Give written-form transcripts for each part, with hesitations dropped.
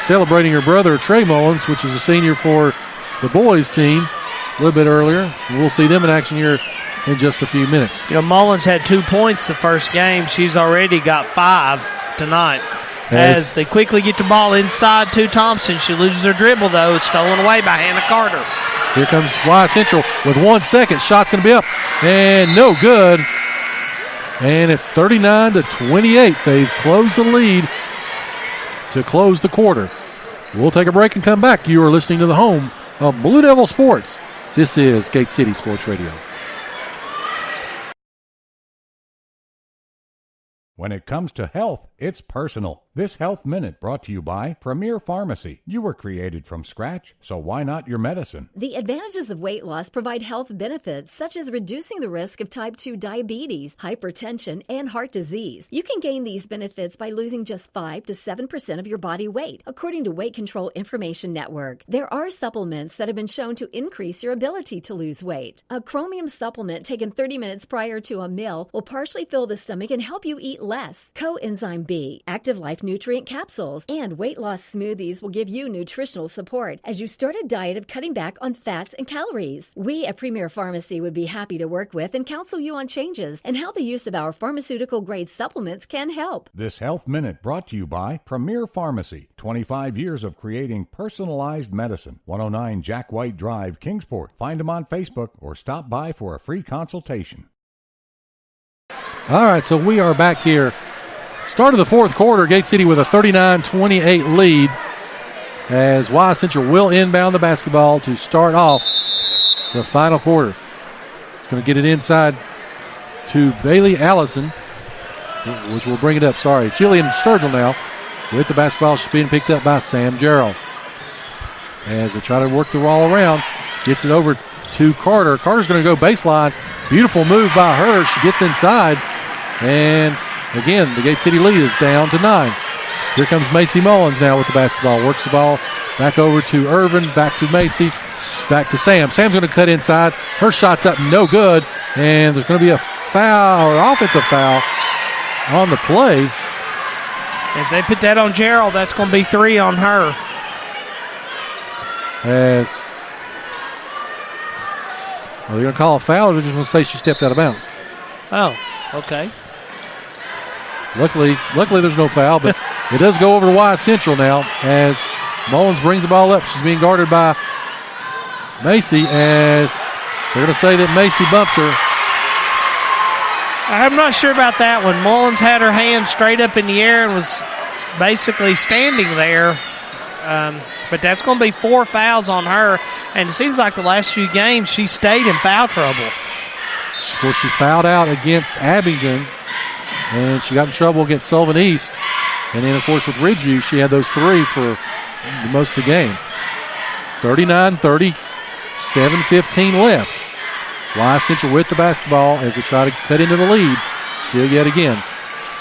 celebrating her brother, Trey Mullins, which is a senior for the boys team a little bit earlier. We'll see them in action here in just a few minutes. You know, Mullins had 2 points the first game. She's already got 5 tonight. As they quickly get the ball inside to Thompson. She loses her dribble, though. It's stolen away by Hannah Carter. Here comes Wise Central with 1 second. Shot's going to be up. And no good. And it's 39-28. They've closed the lead to close the quarter. We'll take a break and come back. You are listening to the home of Blue Devil Sports. This is Gate City Sports Radio. When it comes to health, it's personal. This Health Minute brought to you by Premier Pharmacy. You were created from scratch, so why not your medicine? The advantages of weight loss provide health benefits such as reducing the risk of type 2 diabetes, hypertension, and heart disease. You can gain these benefits by losing just 5 to 7% of your body weight, according to Weight Control Information Network. There are supplements that have been shown to increase your ability to lose weight. A chromium supplement taken 30 minutes prior to a meal will partially fill the stomach and help you eat less. Coenzyme B, Active Life nutrient capsules, and weight loss smoothies will give you nutritional support as you start a diet of cutting back on fats and calories. We at Premier Pharmacy would be happy to work with and counsel you on changes and how the use of our pharmaceutical-grade supplements can help. This Health Minute brought to you by Premier Pharmacy. 25 years of creating personalized medicine. 109 Jack White Drive, Kingsport. Find them on Facebook or stop by for a free consultation. All right, so we are back here. Start of the fourth quarter, Gate City with a 39-28 lead as Wise Central will inbound the basketball to start off the final quarter. It's going to get it inside to Bailey Allison, which will bring it up. Jillian Sturgill now with the basketball. She's being picked up by Sam Jarrell. As they try to work the ball around, gets it over to Carter. Carter's going to go baseline. Beautiful move by her. She gets inside. And again, the Gate City lead is down to 9. Here comes Macy Mullins now with the basketball. Works the ball back over to Irvin, back to Macy, back to Sam. Sam's going to cut inside. Her shot's up, no good. And there's going to be a foul or offensive foul on the play. If they put that on Gerald, that's going to be 3 on her. Are they going to call a foul or are they just going to say she stepped out of bounds? Oh, okay. Luckily there's no foul, but it does go over to Wise Central now as Mullins brings the ball up. She's being guarded by Macy as they're going to say that Macy bumped her. I'm not sure about that one. Mullins had her hand straight up in the air and was basically standing there. But that's going to be 4 fouls on her. And it seems like the last few games she stayed in foul trouble. Of course, she fouled out against Abingdon. And she got in trouble against Sullivan East. And then, of course, with Ridgeview, she had those 3 for most of the game. 39-30, 7:15 left. Wise Central with the basketball as they try to cut into the lead. Still yet again.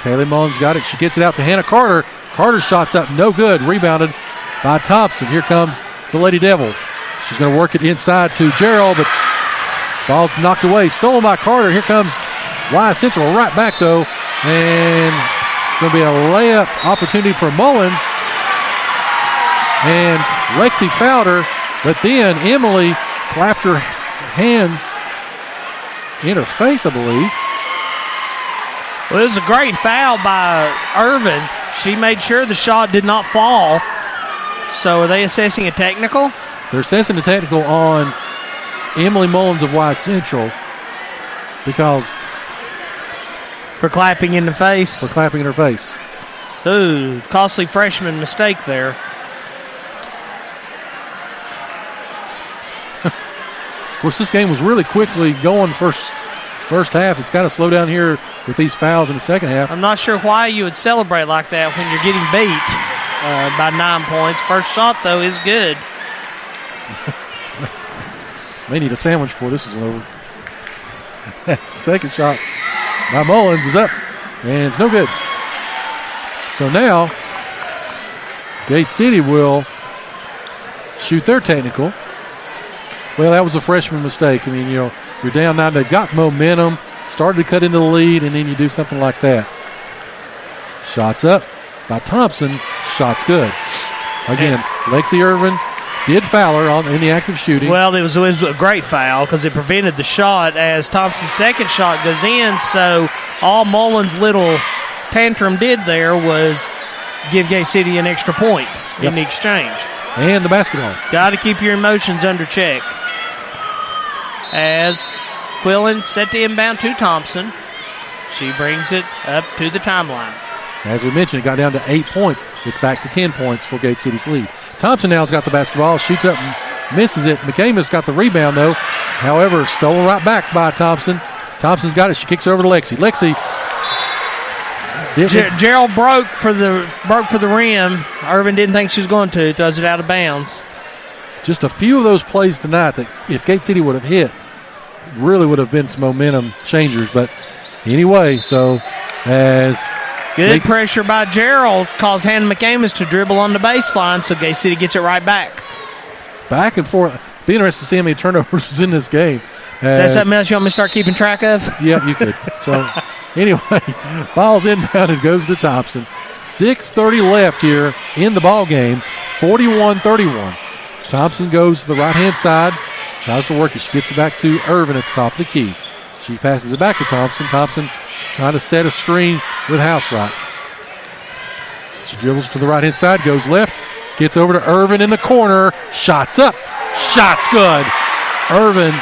Kaylee Mullins got it. She gets it out to Hannah Carter. Carter's shot's up, no good. Rebounded by Thompson. Here comes the Lady Devils. She's going to work it inside to Gerald, but ball's knocked away. Stolen by Carter. Here comes Wise Central right back, though. And going to be a layup opportunity for Mullins. And Lexi fouled her, but then Emily clapped her hands in her face, I believe. Well, it was a great foul by Irvin. She made sure the shot did not fall. So are they assessing a technical? They're assessing a technical on Emily Mullins of Wise Central because... For clapping in the face. For clapping in her face. Ooh, costly freshman mistake there. Of course, this game was really quickly going first half. It's got to slow down here with these fouls in the second half. I'm not sure why you would celebrate like that when you're getting beat by 9 points. First shot, though, is good. May need a sandwich before this is over. Second shot by Mullins is up, and it's no good. So now, Gate City will shoot their technical. Well, that was a freshman mistake. I mean, you're down 9. They've got momentum, started to cut into the lead, and then you do something like that. Shots up by Thompson. Shot's good. Again, Lexi Irvin did foul her in the act of shooting. Well, it was a great foul because it prevented the shot as Thompson's second shot goes in. So all Mullins' little tantrum did there was give Gate City an extra point in the exchange. And the basketball. Got to keep your emotions under check. As Quillen set to inbound to Thompson. She brings it up to the timeline. As we mentioned, it got down to 8 points. It's back to 10 points for Gate City's lead. Thompson now's got the basketball, shoots up and misses it. McCamus got the rebound, though. However, stolen right back by Thompson. Thompson's got it. She kicks it over to Lexi. Lexi. Gerald broke for the rim. Irvin didn't think she was going to. Throws it out of bounds. Just a few of those plays tonight that if Gate City would have hit, really would have been some momentum changers. But anyway, so as good pressure by Gerald caused Hannah McCamus to dribble on the baseline, so Gate City gets it right back. Back and forth. Be interested to see how many turnovers was in this game. Is that something else you want me to start keeping track of? Yeah, you could. So anyway, ball's inbound and goes to Thompson. 6:30 left here in the ball game. 41-31. Thompson goes to the right-hand side, tries to work it. She gets it back to Irvin at the top of the key. She passes it back to Thompson. Thompson trying to set a screen with Housewright. She dribbles to the right-hand side, goes left, gets over to Irvin in the corner. Shots up. Shots good. Irvin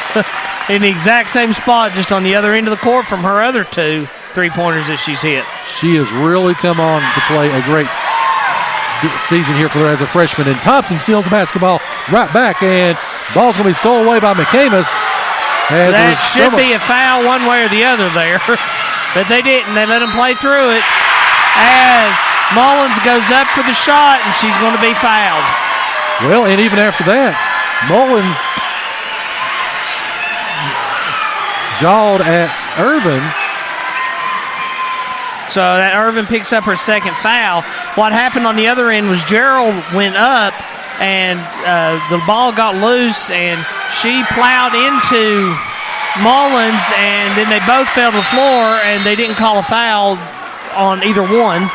in the exact same spot, just on the other end of the court from her other two three-pointers that she's hit. She has really come on to play a great season here for her as a freshman. And Thompson steals the basketball right back, and ball's going to be stolen away by McCamus. That should be a foul one way or the other there, but they didn't. They let him play through it as Mullins goes up for the shot, and she's going to be fouled. Well, and even after that, Mullins jawed at Irvin. So that Irvin picks up her second foul. What happened on the other end was Gerald went up, and the ball got loose, and she plowed into Mullins, and then they both fell to the floor, and they didn't call a foul on either one.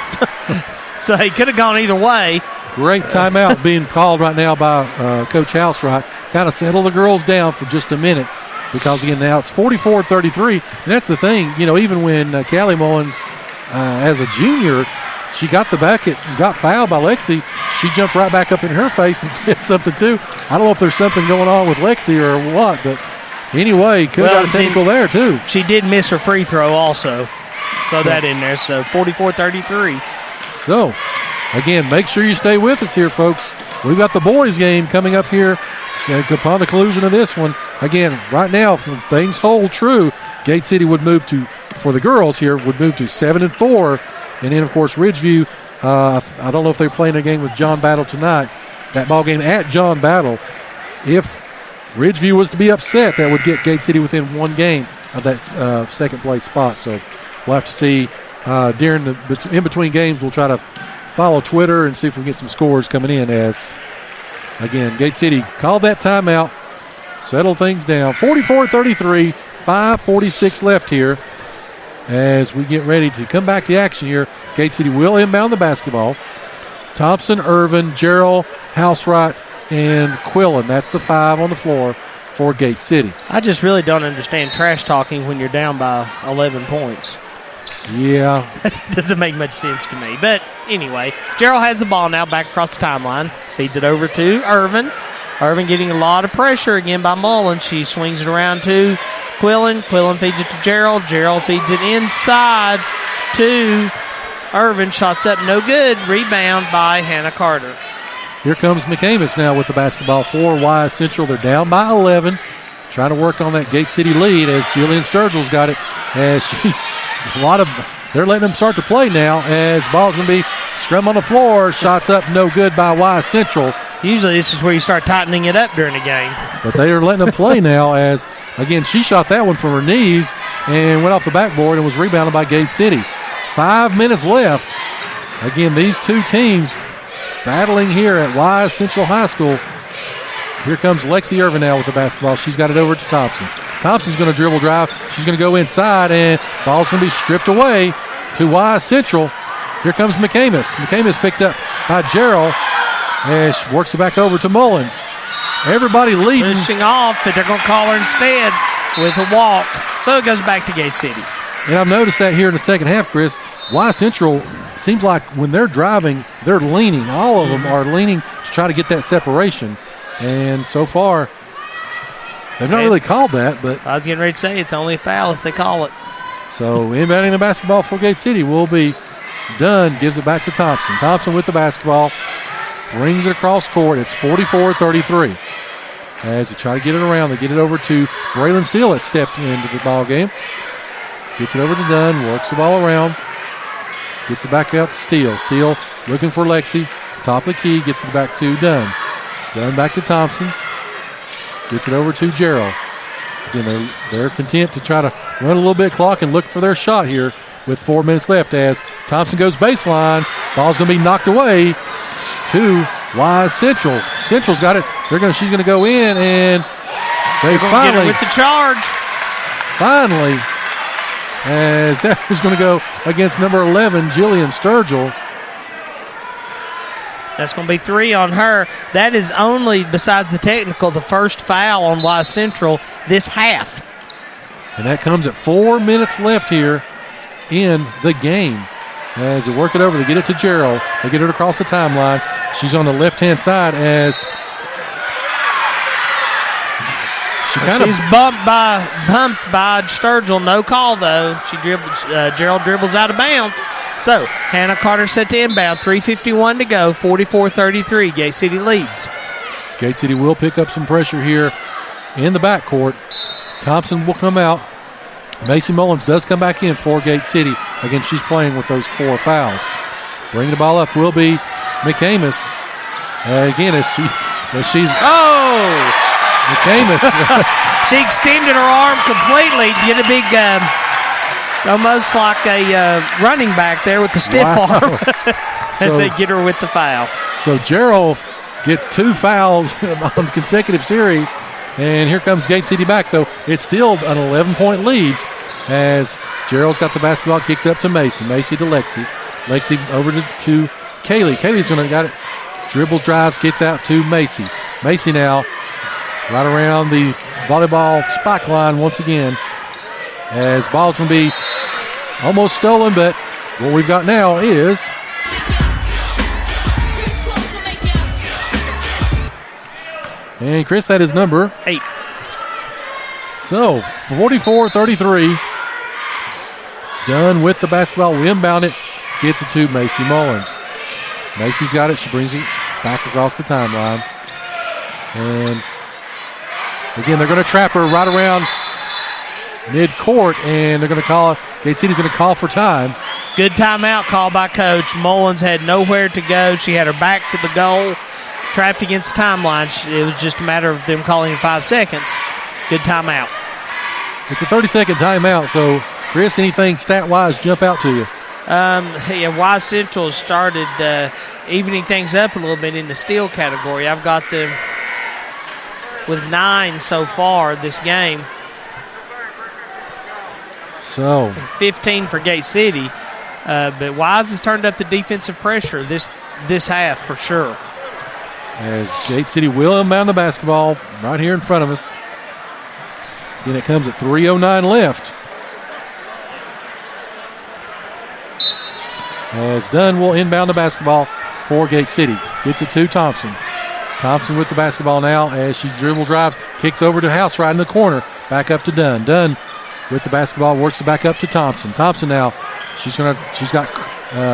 So he could have gone either way. Great timeout being called right now by Coach Housewright. Kind of settle the girls down for just a minute because, again, now it's 44-33. And that's the thing, even when Callie Mullins, as a junior, she got the bucket, got fouled by Lexi. She jumped right back up in her face and said something too. I don't know if there's something going on with Lexi or what, but anyway, could have got a technical there too. She did miss her free throw also. Throw that in there. So 44-33. So, again, make sure you stay with us here, folks. We've got the boys game coming up here upon the conclusion of this one. Again, right now, if things hold true, Gate City would move to, for the girls here, would move to 7-4. And then, of course, Ridgeview, I don't know if they're playing a game with John Battle tonight. That ball game at John Battle, if Ridgeview was to be upset, that would get Gate City within one game of that second place spot. So we'll have to see during the in-between games. We'll try to follow Twitter and see if we can get some scores coming in as, again, Gate City called that timeout, settled things down. 44-33, 5:46 left here. As we get ready to come back to action here, Gate City will inbound the basketball. Thompson, Irvin, Gerald, Housewright, and Quillen. That's the five on the floor for Gate City. I just really don't understand trash talking when you're down by 11 points. Yeah. It doesn't make much sense to me. But anyway, Gerald has the ball now back across the timeline. Feeds it over to Irvin. Irvin getting a lot of pressure again by Mullins. She swings it around to Quillen. Quillen feeds it to Gerald. Gerald feeds it inside to Irvin. Shots up, no good. Rebound by Hannah Carter. Here comes McCamus now with the basketball for Wise Central. They're down by 11. Trying to work on that Gate City lead as Julian Sturgill's got it. As they're letting them start to play now as ball's going to be scrum on the floor. Shots up, no good by Wise Central. Usually this is where you start tightening it up during the game. But they are letting them play now as, again, she shot that one from her knees and went off the backboard and was rebounded by Gate City. 5 minutes left. Again, these two teams battling here at Wise Central High School. Here comes Lexi Irvin now with the basketball. She's got it over to Thompson. Thompson's going to dribble drive. She's going to go inside, and ball's going to be stripped away to Wise Central. Here comes McCamus. McCamus picked up by Gerald. And she works it back over to Mullins. Everybody leading. Pushing off, but they're going to call her instead with a walk. So it goes back to Gate City. And I've noticed that here in the second half, Chris. Y Central seems like when they're driving, they're leaning. All of them are leaning to try to get that separation. And so far, they've not really called that. But I was getting ready to say it's only a foul if they call it. So inbounding the basketball for Gate City will be Dunn. Gives it back to Thompson. Thompson with the basketball. Brings it across court. It's 44-33. As they try to get it around, they get it over to Braylon Steele that stepped into the ball game. Gets it over to Dunn. Works the ball around. Gets it back out to Steele. Steele looking for Lexi. Top of the key. Gets it back to Dunn. Dunn back to Thompson. Gets it over to Gerald. Again, they're content to try to run a little bit clock and look for their shot here with 4 minutes left as Thompson goes baseline. Ball's going to be knocked away to Y Central. Central's got it. She's going to go in, and they finally get her with the charge. Finally, as that was going to go against number 11, Jillian Sturgill. That's going to be 3 on her. That is only, besides the technical, the first foul on Y Central this half. And that comes at 4 minutes left here in the game. As they work it over, they get it to Gerald. They get it across the timeline. She's on the left-hand side as she's bumped by Sturgill. No call, though. Gerald dribbles out of bounds. So, Hannah Carter set to inbound. 3:51 to go. 44-33. Gate City leads. Gate City will pick up some pressure here in the backcourt. Thompson will come out. Macy Mullins does come back in for Gate City. Again, she's playing with those 4 fouls. Bringing the ball up will be McCamus. Again, McCamus. She extended her arm completely. Get a big, almost like a running back there with the stiff arm. And they get her with the foul. So Gerald gets 2 fouls on consecutive series. And here comes Gate City back, though. It's still an 11-point lead as Gerald's got the basketball, kicks up to Macy. Macy to Lexi. Lexi over to Kaylee. Kaylee's going to got it. Dribbles, drives, gets out to Macy. Macy now right around the volleyball spike line once again as ball's going to be almost stolen, but what we've got now is and Chris, that is number 8. So 44-33. Dunn with the basketball. We inbound it. Gets it to Macy Mullins. Macy's got it. She brings it back across the timeline. And again, they're going to trap her right around mid-court, and they're going to call it. Gate City's going to call for time. Good timeout call by Coach. Mullins had nowhere to go. She had her back to the goal, trapped against the timeline. It was just a matter of them calling in 5 seconds. Good timeout. It's a 30-second timeout, so Chris, anything stat-wise jump out to you? Y Central started evening things up a little bit in the steal category. I've got them with 9 so far this game. So 15 for Gate City. But Wise has turned up the defensive pressure this half for sure. As Gate City will inbound the basketball right here in front of us. Then it comes at 3:09 left. As Dunn will inbound the basketball for Gate City. Gets it to Thompson. Thompson with the basketball now as she drives, kicks over to House right in the corner. Back up to Dunn. Dunn with the basketball, works it back up to Thompson. Thompson now, she's got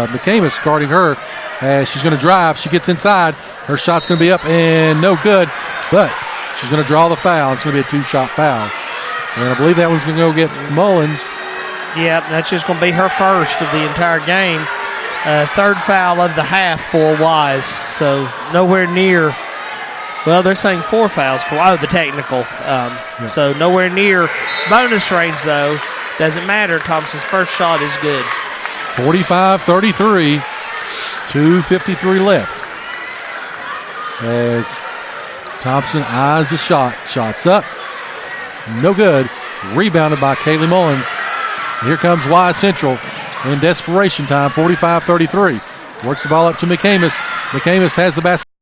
McCamus guarding her as she's going to drive. She gets inside. Her shot's going to be up and no good, but she's going to draw the foul. It's going to be a 2-shot foul. And I believe that one's going to go against Mullins. Yep, that's just going to be her first of the entire game. 3rd foul of the half for Wise. So nowhere near, well, they're saying 4 fouls for the technical. So nowhere near bonus range, though. Doesn't matter. Thompson's first shot is good. 45-33, 2:53 left. As Thompson eyes the shot. Shot's up. No good. Rebounded by Kaylee Mullins. Here comes Y Central in desperation time, 45-33. Works the ball up to McCamus. McCamus has the basket.